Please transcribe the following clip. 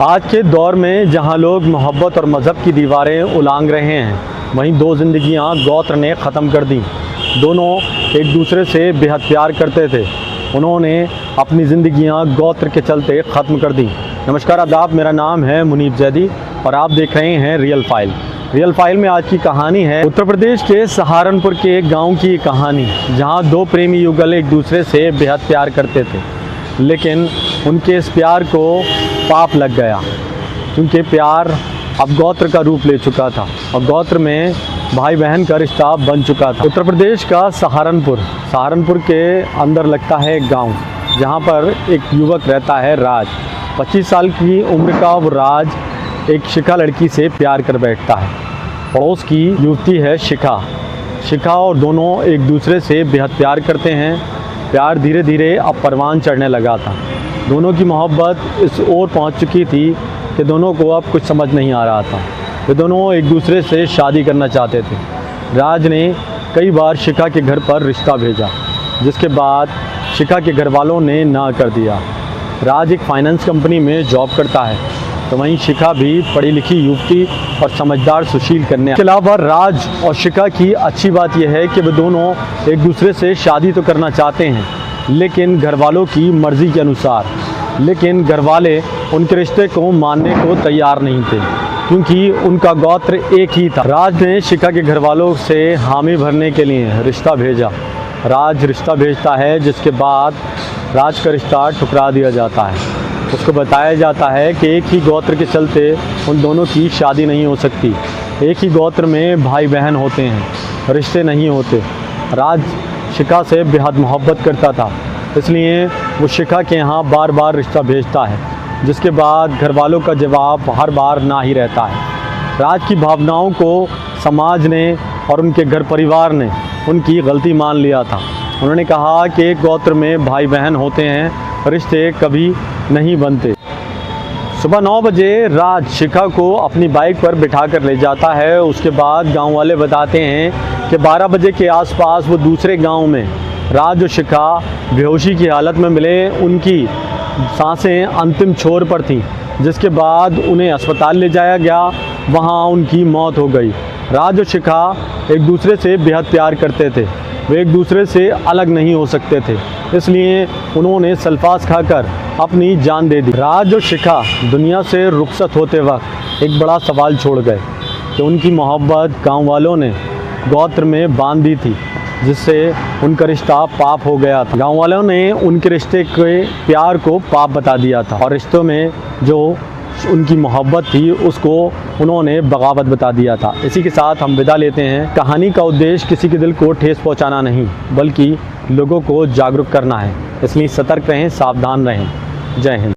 आज के दौर में जहां लोग मोहब्बत और मज़हब की दीवारें उलांघ रहे हैं, वहीं दो ज़िंदगियां गोत्र ने ख़त्म कर दी। दोनों एक दूसरे से बेहद प्यार करते थे, उन्होंने अपनी ज़िंदगियां गोत्र के चलते ख़त्म कर दी। नमस्कार आदाब, मेरा नाम है मुनीब जैदी और आप देख रहे हैं रियल फाइल। रियल फाइल में आज की कहानी है उत्तर प्रदेश के सहारनपुर के एक गाँव की कहानी, जहाँ दो प्रेमी युगल एक दूसरे से बेहद प्यार करते थे, लेकिन उनके इस प्यार को पाप लग गया, क्योंकि प्यार अब गोत्र का रूप ले चुका था और गोत्र में भाई बहन का रिश्ता बन चुका था। उत्तर प्रदेश का सहारनपुर के अंदर लगता है एक गांव, जहां पर एक युवक रहता है राज। 25 साल की उम्र का वो राज एक शिखा लड़की से प्यार कर बैठता है। पड़ोस की युवती है शिखा और दोनों एक दूसरे से बेहद प्यार करते हैं। प्यार धीरे धीरे अब परवान चढ़ने लगा था। दोनों की मोहब्बत इस ओर पहुंच चुकी थी कि दोनों को अब कुछ समझ नहीं आ रहा था। वे दोनों एक दूसरे से शादी करना चाहते थे। राज ने कई बार शिखा के घर पर रिश्ता भेजा, जिसके बाद शिखा के घर वालों ने ना कर दिया। राज एक फाइनेंस कंपनी में जॉब करता है, तो वहीं शिखा भी पढ़ी लिखी युवती और समझदार सुशील कन्या। इसके अलावा राज और शिखा की अच्छी बात यह है कि वे दोनों एक दूसरे से शादी तो करना चाहते हैं, लेकिन घर वालों की मर्ज़ी के अनुसार। लेकिन घर वाले उनके रिश्ते को मानने को तैयार नहीं थे, क्योंकि उनका गोत्र एक ही था। राज ने शिखा के घर वालों से हामी भरने के लिए रिश्ता भेजा। राज रिश्ता भेजता है, जिसके बाद राज का रिश्ता ठुकरा दिया जाता है। उसको बताया जाता है कि एक ही गोत्र के चलते उन दोनों की शादी नहीं हो सकती। एक ही गोत्र में भाई बहन होते हैं, रिश्ते नहीं होते। राज शिखा से बेहद मोहब्बत करता था, इसलिए वो शिखा के यहाँ बार बार रिश्ता भेजता है, जिसके बाद घर वालों का जवाब हर बार ना ही रहता है। राज की भावनाओं को समाज ने और उनके घर परिवार ने उनकी गलती मान लिया था। उन्होंने कहा कि एक गोत्र में भाई बहन होते हैं, रिश्ते कभी नहीं बनते। सुबह 9 बजे राज शिखा को अपनी बाइक पर बिठा कर ले जाता है। उसके बाद गांव वाले बताते हैं कि 12 बजे के आसपास वो दूसरे गांव में राज और शिखा बेहोशी की हालत में मिले। उनकी सांसें अंतिम छोर पर थीं, जिसके बाद उन्हें अस्पताल ले जाया गया। वहां उनकी मौत हो गई। राज और शिखा एक दूसरे से बेहद प्यार करते थे, वे एक दूसरे से अलग नहीं हो सकते थे, इसलिए उन्होंने सल्फास खाकर अपनी जान दे दी। राज और शिखा दुनिया से रुखसत होते वक्त एक बड़ा सवाल छोड़ गए कि उनकी मोहब्बत गांव वालों ने गोत्र में बांध दी थी, जिससे उनका रिश्ता पाप हो गया था। गांव वालों ने उनके रिश्ते के प्यार को पाप बता दिया था और रिश्तों में जो उनकी मोहब्बत थी उसको उन्होंने बगावत बता दिया था। इसी के साथ हम विदा लेते हैं। कहानी का उद्देश्य किसी के दिल को ठेस पहुंचाना नहीं, बल्कि लोगों को जागरूक करना है। इसलिए सतर्क रहें, सावधान रहें। जय हिंद।